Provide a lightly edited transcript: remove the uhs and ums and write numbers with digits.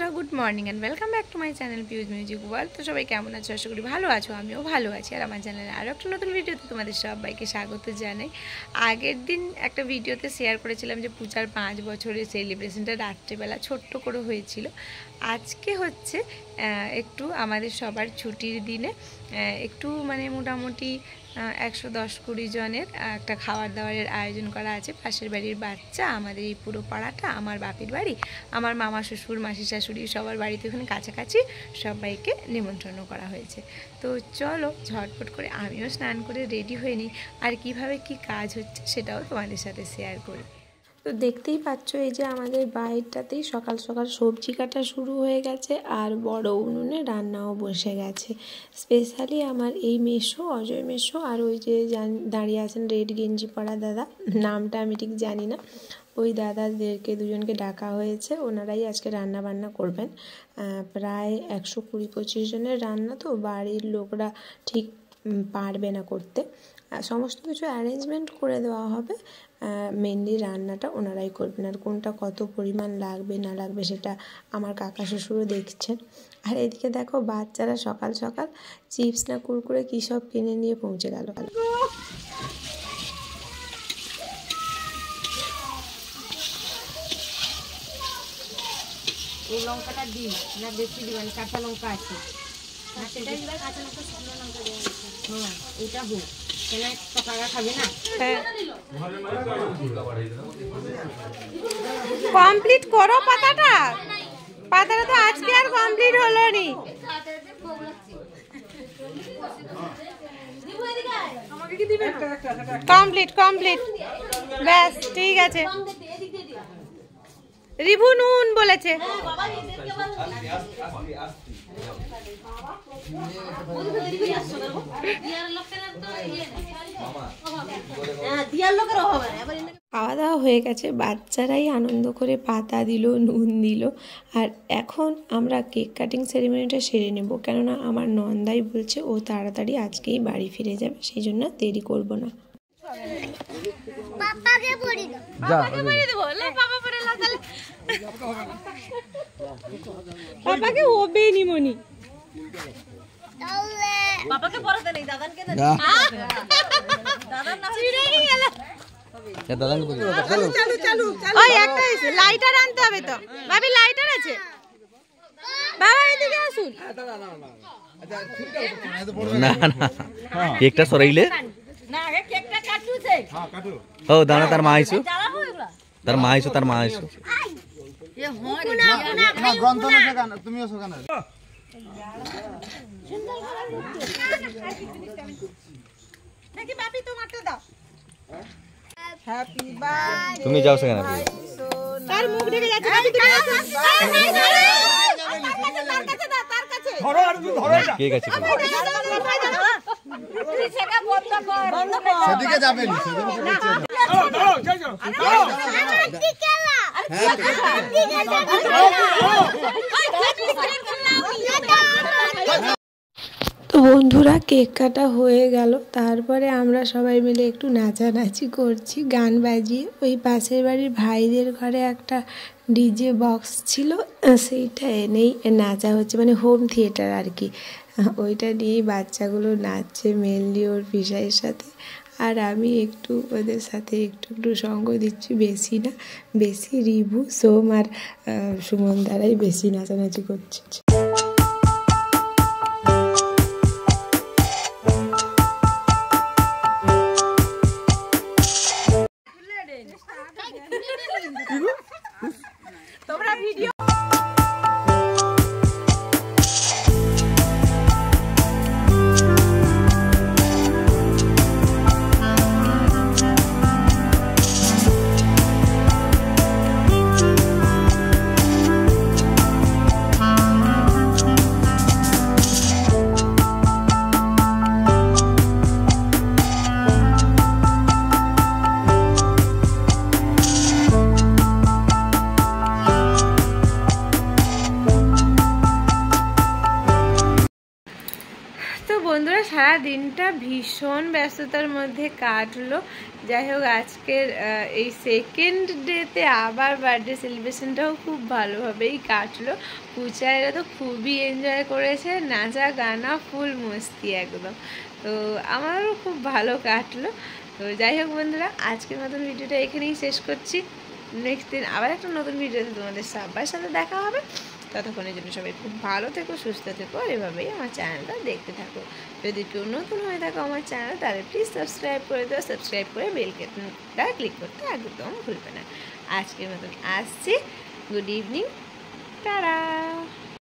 বন্ধুরা, good morning and welcome back to my channel Piu's music world. তো সবাই কেমন আছো? আশা করি ভালো আছো, আমিও ভালো আছি। আর আমার চ্যানেলে আরও একটা নতুন ভিডিওতে তোমাদের সবাইকে স্বাগত জানাই। আগের দিন একটা ভিডিওতে শেয়ার করেছিলাম যে পূজার 5 বছরের সেলিব্রেশনটা রাত্রিবেলা ছোট্ট করে হয়েছিল। আজকে হচ্ছে একটু আমাদের সবার ছুটির দিনে একটু মোটামুটি 110-20 জনের একটা খাবার দাবারের আয়োজন করা আছে। পাশের বাড়ির বাচ্চা, আমাদের এই পুরো পাড়াটা, আমার বাপের বাড়ি, আমার মামা শ্বশুর মাসি শাশুড়ি সবার বাড়িতে ওখানে কাছাকাছি সবাইকে নিমন্ত্রণ করা হয়েছে। তো চলো ঝটপট করে আমিও স্নান করে রেডি হয়ে নিই, আর কিভাবে কি কাজ হচ্ছে সেটাও তোমাদের সাথে শেয়ার করি। তো দেখতেই পাচ্ছ, এই যে আমাদের বাড়িটাতেই সকাল সকাল সবজি কাটা শুরু হয়ে গেছে, আর বড় উনুনে রান্নাও বসে গেছে। স্পেশালি আমার এই মেসো, অজয় মেসো, আর ওই যে দাঁড়িয়ে আছেন রেড গেঞ্জি পরা দাদা, নামটা আমি ঠিক জানি না, ওই দাদাদেরকে দুজনকে ডাকা হয়েছে। ওনারাই আজকে রান্না বান্না করবেন। প্রায় 120-25 জনের রান্না, তো বাড়ির লোকরা ঠিক পারবে না করতে। সমস্ত কিছু অ্যারেঞ্জমেন্ট করে দেওয়া হবে, মেনলি রান্নাটা ওনারাই করবেন। আর কোনটা কত পরিমাণ লাগবে না লাগবে সেটা আমার কাকা শ্বশুরও দেখছেন। আর এদিকে দেখো, বাচ্চারা সকাল সকাল চিপস না কুরকুরে কী সব কিনে নিয়ে পৌঁছে গেল। এই লঙ্কাটা দিন না, বেশি দিবেন, কাঁচা লঙ্কা আছে না, সেটাই দিবেন। কাঁচা লঙ্কা, শুকনো লঙ্কা দেওয়া আছে। হ্যাঁ, এটা হোক, কেন টাকা খাবে না। কমপ্লিট করো পাতাটা তো আজকে আর কমপ্লিট হলো নি। কমপ্লিট ব্যাস, ঠিক আছে। রিভু নুন বলেছে। খাওয়া দাওয়া হয়ে গেছে, বাচ্চারাই আনন্দ করে পাতা দিল, নুন দিল। আর এখন আমরা কেক কাটিং সেরিমনিটা সেরে নেব, কেননা আমার নন্দাই বলছে ও তাড়াতাড়ি আজকেই বাড়ি ফিরে যাবে, সেই জন্য দেরি করব না। পাপাকে হবে নি মনি, বাবাকে পড়াতে নেই, দাদানকে দেন। দাদান না ছিড়ে গেল। ওই একটা লাইটার আনতে হবে তো। ভাবি লাইটার আছে? বাবা এদিকে আসুন। না না, কেকটা সরাইলে না, আগে কেকটা কাটুছে। হ্যাঁ কাটু। ও দানা তার মা আইছো, তার মা আইছো, তার মা আইছো। এ হয় না, গ্রন্থ না সেখান, তুমিও সেখান। নাকি বাপি তোমারটা দাও। Happy birthday. তুমি যাও সেখানে, তার মুখ ঢেকে যাচ্ছে। বাপি তুমি আসো। তার কাছে দাও, তার কাছে ধরো, আর ধরো এটা। ঠিক আছে, তুই সেটা বন্ধ কর, বন্ধ কর। সেদিকে যাবেন, সেদিকে যাবেন। দাও, যাও, যাও। তো বন্ধুরা, কেক কাটা হয়ে গেল, তারপরে আমরা সবাই মিলে একটু নাচানাচি করছি গান বাজিয়ে। ওই পাশের বাড়ির ভাইদের ঘরে একটা ডিজে বক্স ছিল, সেইটা এনেই নাচা হচ্ছে, হোম থিয়েটার আর কি। ওইটা নিয়েই বাচ্চাগুলো নাচছে, মেনলি ওর পিসাইয়ের সাথে। আর আমি একটু ওদের সাথে একটু সঙ্গ দিচ্ছি, বেশি না, বেশি রিভু, সোম আর সুমন দ্বারাই বেশি নাচানাচি করছে। তোমরা ভিডিও সারা দিনটা ভীষণ ব্যস্ততার মধ্যে কাটলো। যাই হোক আজকের এই সেকেন্ড ডেতে আবার বার্থডে সেলিব্রেশনটাও খুব ভালোভাবেই কাটলো। পূজারা তো খুবই এনজয় করেছে, নাচা গানা ফুল মস্তি একদম। তো আমারও খুব ভালো কাটলো। তো যাই হোক বন্ধুরা, আজকের মতন ভিডিওটা এখানেই শেষ করছি। নেক্সট দিন আবার একটা নতুন ভিডিওতে তোমাদের সবার সাথে দেখা হবে। ততক্ষণের জন্য সবাই খুব ভালো থেকো, সুস্থ থেকো, আর এভাবেই আমার চ্যানেলটা দেখতে থাকো। যদি কেউ নতুন হয়ে থাকো আমার চ্যানেল, তাহলে প্লিজ সাবস্ক্রাইব করে দাও। সাবস্ক্রাইব করে বেল বাটনটা ক্লিক করতে একদম ভুলবে না। আজকের মতন আসছি। Good evening, tata.